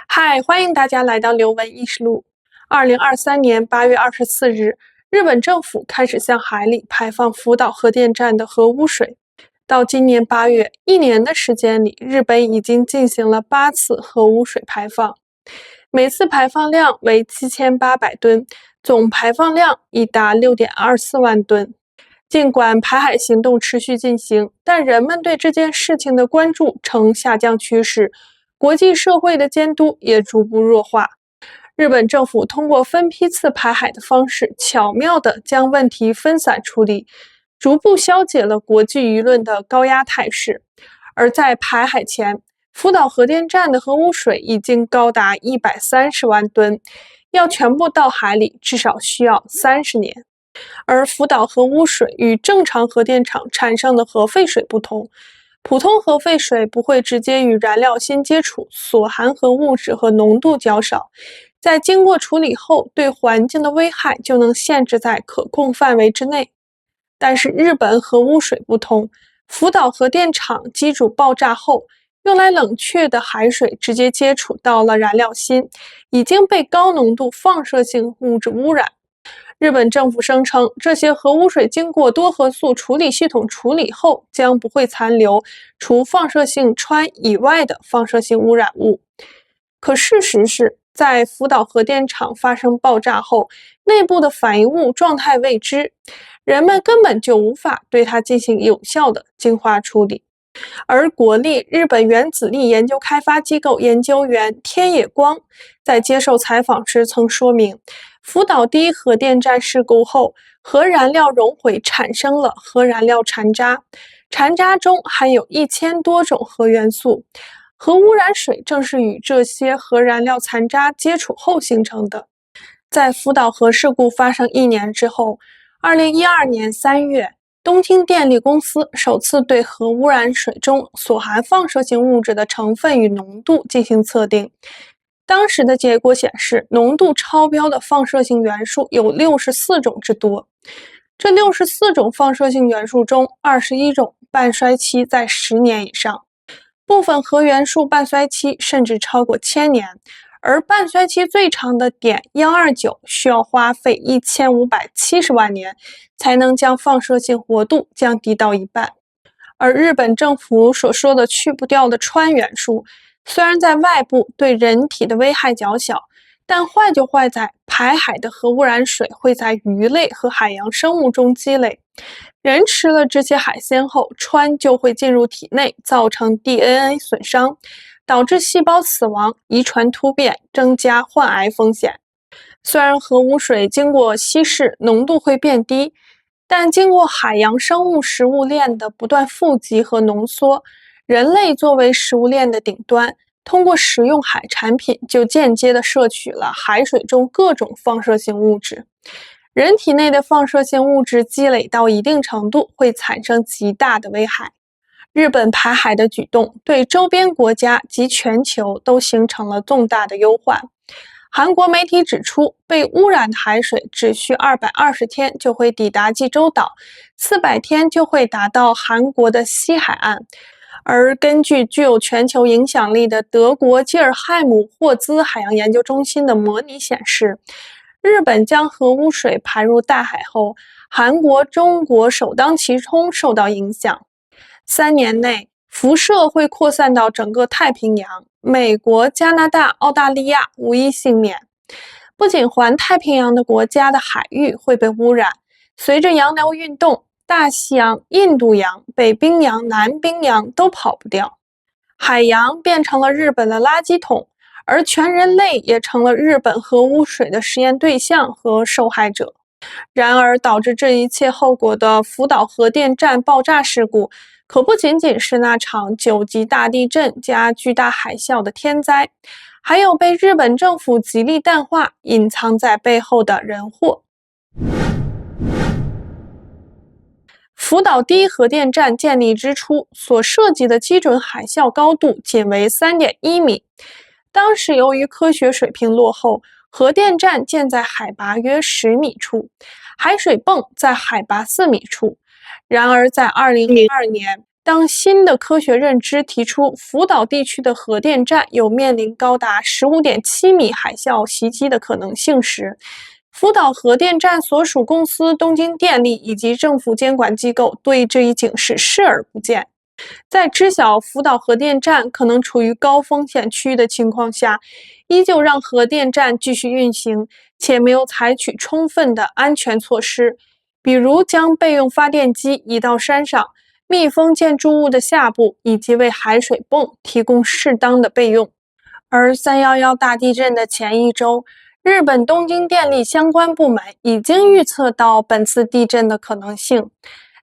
嗨，欢迎大家来到刘文艺术录。2023年8月24日，日本政府开始向海里排放福岛核电站的核污水。到今年8月，1年的时间里，日本已经进行了8次核污水排放，每次排放量为7800吨，总排放量已达6.24万吨。尽管排海行动持续进行，但人们对这件事情的关注呈下降趋势，国际社会的监督也逐步弱化。日本政府通过分批次排海的方式，巧妙地将问题分散处理，逐步消解了国际舆论的高压态势。而在排海前，福岛核电站的核污水已经高达130万吨，要全部到海里至少需要30年。而福岛核污水与正常核电厂产生的核废水不同，普通核废水不会直接与燃料芯接触，所含核物质和浓度较少，在经过处理后，对环境的危害就能限制在可控范围之内。但是日本核污水不同，福岛核电厂机组爆炸后，用来冷却的海水直接接触到了燃料芯，已经被高浓度放射性物质污染。日本政府声称，这些核污水经过多核素处理系统处理后，将不会残留除放射性氚以外的放射性污染物。可事实是，在福岛核电厂发生爆炸后，内部的反应物状态未知，人们根本就无法对它进行有效的净化处理。而国立日本原子力研究开发机构研究员天野光在接受采访时曾说明，福岛第一核电站事故后，核燃料熔毁产生了核燃料残渣，残渣中含有1000多种核元素，核污染水正是与这些核燃料残渣接触后形成的。在福岛核事故发生1年之后，2012年3月，东京电力公司首次对核污染水中所含放射性物质的成分与浓度进行测定。当时的结果显示，浓度超标的放射性元素有64种之多。这64种放射性元素中，21种半衰期在10年以上，部分核元素半衰期甚至超过1000年，而半衰期最长的碘129需要花费1570万年才能将放射性活度降低到一半。而日本政府所说的去不掉的氚元素，虽然在外部对人体的危害较小，但坏就坏在排海的核污染水会在鱼类和海洋生物中积累，人吃了这些海鲜后，氚就会进入体内，造成 DNA 损伤，导致细胞死亡、遗传突变，增加患癌风险。虽然核污水经过稀释浓度会变低，但经过海洋生物食物链的不断富集和浓缩，人类作为食物链的顶端，通过食用海产品就间接地摄取了海水中各种放射性物质。人体内的放射性物质积累到一定程度，会产生极大的危害。日本排海的举动对周边国家及全球都形成了重大的忧患。韩国媒体指出，被污染的海水只需220天就会抵达济州岛，400天就会达到韩国的西海岸。而根据具有全球影响力的德国基尔海姆霍兹海洋研究中心的模拟显示，日本将核污水排入大海后，韩国、中国首当其冲受到影响。3年内，辐射会扩散到整个太平洋，美国、加拿大、澳大利亚无一幸免。不仅环太平洋的国家的海域会被污染，随着洋流运动，大西洋、印度洋、北冰洋、南冰洋都跑不掉。海洋变成了日本的垃圾桶，而全人类也成了日本核污水的实验对象和受害者。然而，导致这一切后果的福岛核电站爆炸事故，可不仅仅是那场9级大地震加巨大海啸的天灾，还有被日本政府极力淡化、隐藏在背后的人祸。福岛第一核电站建立之初所设计的基准海啸高度仅为 3.1 米，当时由于科学水平落后，核电站建在海拔约10米处，海水泵在海拔4米处。然而在2002年，当新的科学认知提出福岛地区的核电站有面临高达 15.7 米海啸袭击的可能性时，福岛核电站所属公司东京电力以及政府监管机构对这一警示视而不见。在知晓福岛核电站可能处于高风险区域的情况下，依旧让核电站继续运行，且没有采取充分的安全措施，比如将备用发电机移到山上，密封建筑物的下部，以及为海水泵提供适当的备用。而311大地震的前一周，日本东京电力相关部门已经预测到本次地震的可能性，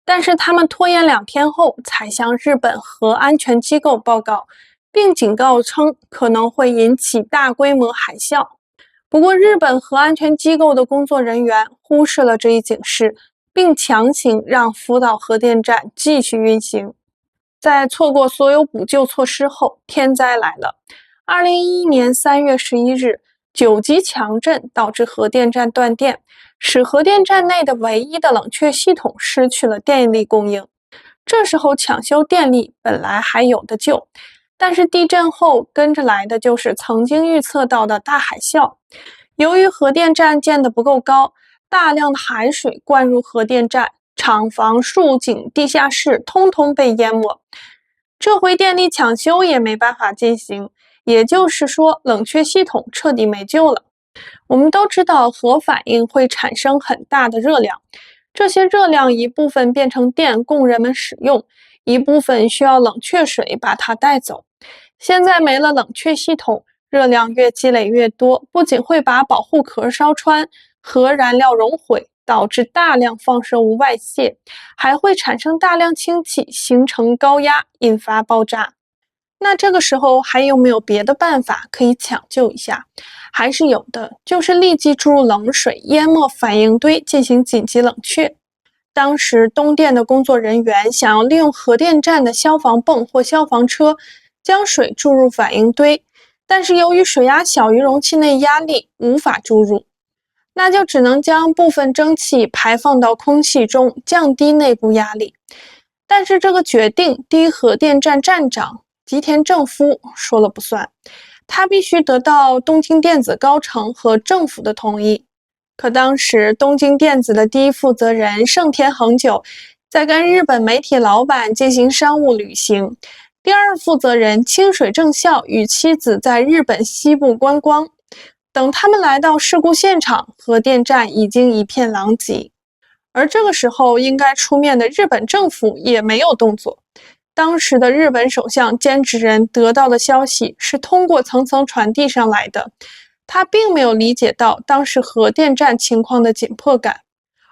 但是他们拖延2天后才向日本核安全机构报告，并警告称可能会引起大规模海啸。不过，日本核安全机构的工作人员忽视了这一警示，并强行让福岛核电站继续运行。在错过所有补救措施后，天灾来了。2011年3月11日，9级强震导致核电站断电，使核电站内的唯一的冷却系统失去了电力供应。这时候抢修电力本来还有的救，但是地震后跟着来的就是曾经预测到的大海啸。由于核电站建得不够高，大量的海水灌入核电站，厂房、竖井、地下室通通被淹没。这回电力抢修也没办法进行，也就是说冷却系统彻底没救了。我们都知道核反应会产生很大的热量，这些热量一部分变成电供人们使用，一部分需要冷却水把它带走。现在没了冷却系统，热量越积累越多，不仅会把保护壳烧穿，核燃料熔毁，导致大量放射物外泄，还会产生大量氢气，形成高压，引发爆炸。那这个时候还有没有别的办法可以抢救一下？还是有的，就是立即注入冷水淹没反应堆进行紧急冷却。当时东电的工作人员想要利用核电站的消防泵或消防车将水注入反应堆，但是由于水压小于容器内压力，无法注入，那就只能将部分蒸汽排放到空气中，降低内部压力。但是这个决定，第一核电站站长吉田正夫说了不算，他必须得到东京电子高层和政府的同意。可当时东京电子的第一负责人盛田恒久在跟日本媒体老板进行商务旅行，第二负责人清水正孝与妻子在日本西部观光。等他们来到事故现场，核电站已经一片狼藉。而这个时候应该出面的日本政府也没有动作。当时的日本首相菅直人得到的消息是通过层层传递上来的，他并没有理解到当时核电站情况的紧迫感，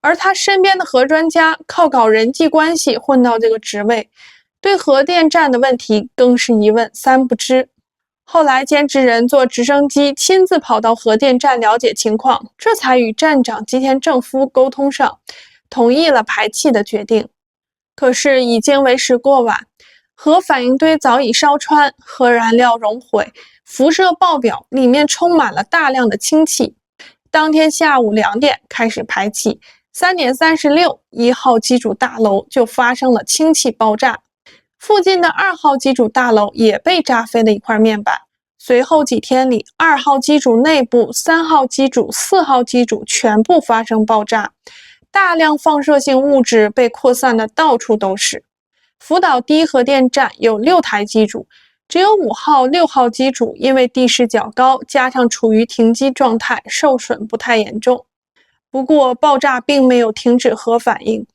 而他身边的核专家靠搞人际关系混到这个职位，对核电站的问题更是一问三不知。后来菅直人坐直升机亲自跑到核电站了解情况，这才与站长吉田正夫沟通上，同意了排气的决定。可是已经为时过晚，核反应堆早已烧穿，核燃料熔毁，辐射爆表，里面充满了大量的氢气。当天下午2点开始排气，3点36， 1号机组大楼就发生了氢气爆炸，附近的2号机组大楼也被炸飞了一块面板。随后几天里，2号机组内部、3号机组、4号机组全部发生爆炸，大量放射性物质被扩散的到处都是。福岛第一核电站有6台机组，只有5号、6号机组因为地势较高，加上处于停机状态，受损不太严重。不过爆炸并没有停止核反应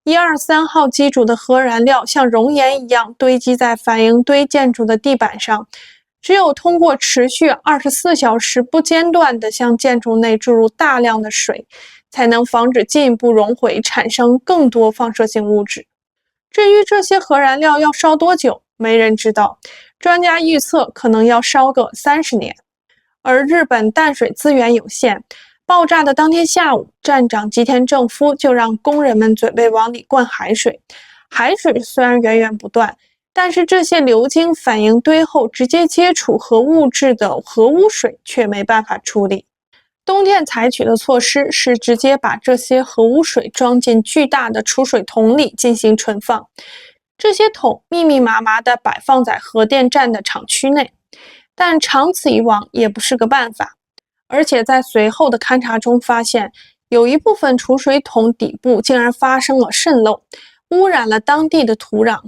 ，1、2、3号机组的核燃料像熔岩一样堆积在反应堆建筑的地板上，只有通过持续24小时不间断地向建筑内注入大量的水，才能防止进一步熔毁产生更多放射性物质。至于这些核燃料要烧多久，没人知道，专家预测可能要烧个30年。而日本淡水资源有限，爆炸的当天下午，站长吉田正夫就让工人们准备往里灌海水。海水虽然源源不断，但是这些流经反应堆后直接接触核物质的核污水却没办法处理。东电采取的措施是直接把这些核污水装进巨大的储水桶里进行存放。这些桶密密麻麻地摆放在核电站的厂区内，但长此以往也不是个办法。而且在随后的勘察中发现，有一部分储水桶底部竟然发生了渗漏，污染了当地的土壤。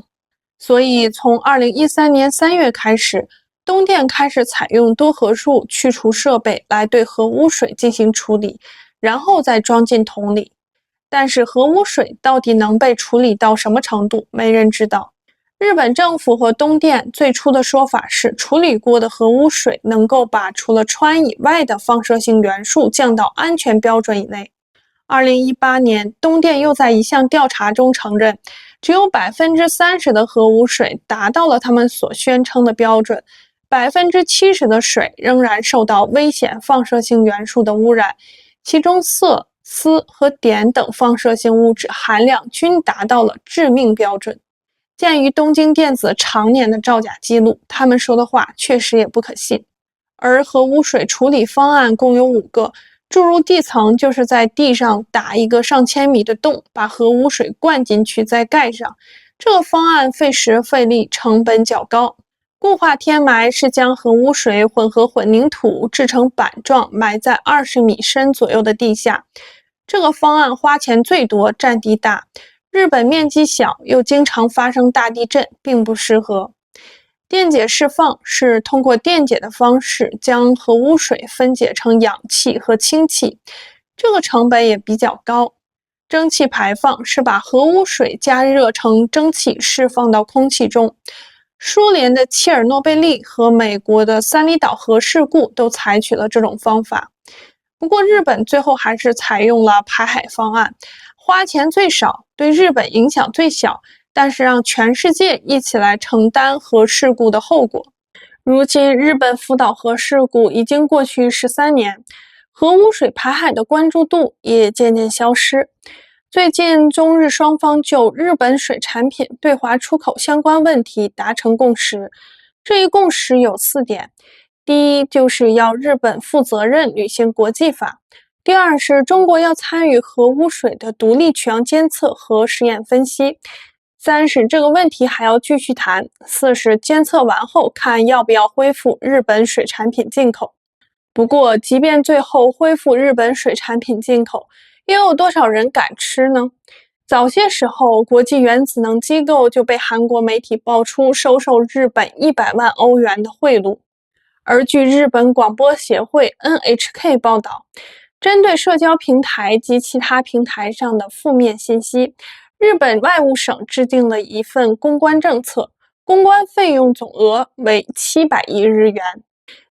所以从2013年3月开始，东电开始采用多核素去除设备来对核污水进行处理，然后再装进桶里。但是核污水到底能被处理到什么程度，没人知道。日本政府和东电最初的说法是，处理过的核污水能够把除了氚以外的放射性元素降到安全标准以内。2018年，东电又在一项调查中承认，只有30%的核污水达到了他们所宣称的标准，70%的水仍然受到危险放射性元素的污染，其中铯、锶和碘等放射性物质含量均达到了致命标准。鉴于东京电子常年的造假记录，他们说的话确实也不可信。而核污水处理方案共有5个，注入地层就是在地上打一个上千米的洞，把核污水灌进去再盖上。这个方案费时费力，成本较高。固化填埋是将核污水混合混凝土制成板状，埋在20米深左右的地下。这个方案花钱最多，占地大。日本面积小，又经常发生大地震，并不适合。电解释放是通过电解的方式将核污水分解成氧气和氢气，这个成本也比较高。蒸汽排放是把核污水加热成蒸汽释放到空气中。苏联的切尔诺贝利和美国的三里岛核事故都采取了这种方法。不过日本最后还是采用了排海方案，花钱最少，对日本影响最小，但是让全世界一起来承担核事故的后果。如今日本福岛核事故已经过去13年，核污水排海的关注度也渐渐消失。最近中日双方就日本水产品对华出口相关问题达成共识，这一共识有4点。第一，就是要日本负责任履行国际法；第二是中国要参与核污水的独立取样监测和实验分析；三是这个问题还要继续谈；四是监测完后看要不要恢复日本水产品进口。不过，即便最后恢复日本水产品进口，又有多少人敢吃呢？早些时候，国际原子能机构就被韩国媒体爆出收受日本100万欧元的贿赂。而据日本广播协会 NHK 报道，针对社交平台及其他平台上的负面信息，日本外务省制定了一份公关政策，公关费用总额为700亿日元，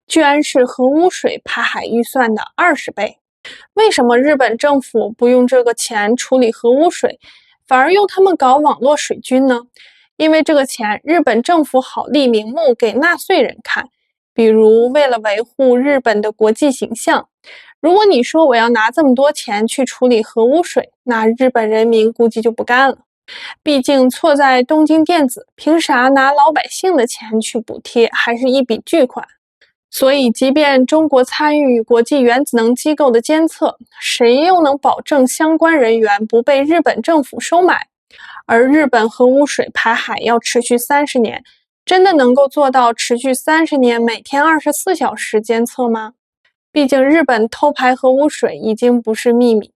居然是核污水排海预算的20倍。为什么日本政府不用这个钱处理核污水，反而用他们搞网络水军呢？因为这个钱日本政府好立名目给纳税人看，比如为了维护日本的国际形象。如果你说我要拿这么多钱去处理核污水，那日本人民估计就不干了。毕竟错在东京电子，凭啥拿老百姓的钱去补贴，还是一笔巨款。所以即便中国参与国际原子能机构的监测，谁又能保证相关人员不被日本政府收买？而日本核污水排海要持续30年，真的能够做到持续30年每天24小时监测吗？毕竟日本偷排核污水已经不是秘密，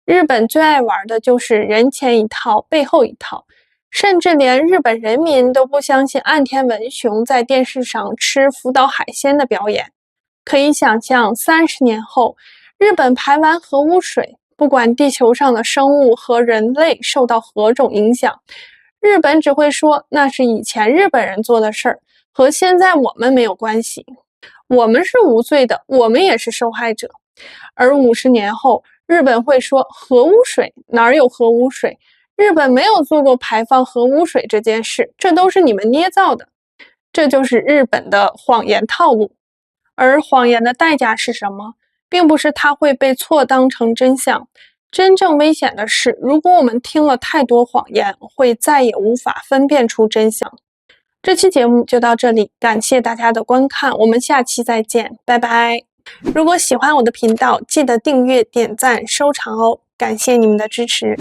日本最爱玩的就是人前一套背后一套，甚至连日本人民都不相信岸田文雄在电视上吃福岛海鲜的表演。可以想象30年后，日本排完核污水，不管地球上的生物和人类受到何种影响，日本只会说那是以前日本人做的事儿，和现在我们没有关系。我们是无罪的，我们也是受害者。而50年后，日本会说核污水哪有核污水？日本没有做过排放核污水这件事，这都是你们捏造的。这就是日本的谎言套路。而谎言的代价是什么？并不是它会被错当成真相。真正危险的是，如果我们听了太多谎言，会再也无法分辨出真相。这期节目就到这里，感谢大家的观看，我们下期再见，拜拜。如果喜欢我的频道，记得订阅、点赞、收藏哦，感谢你们的支持。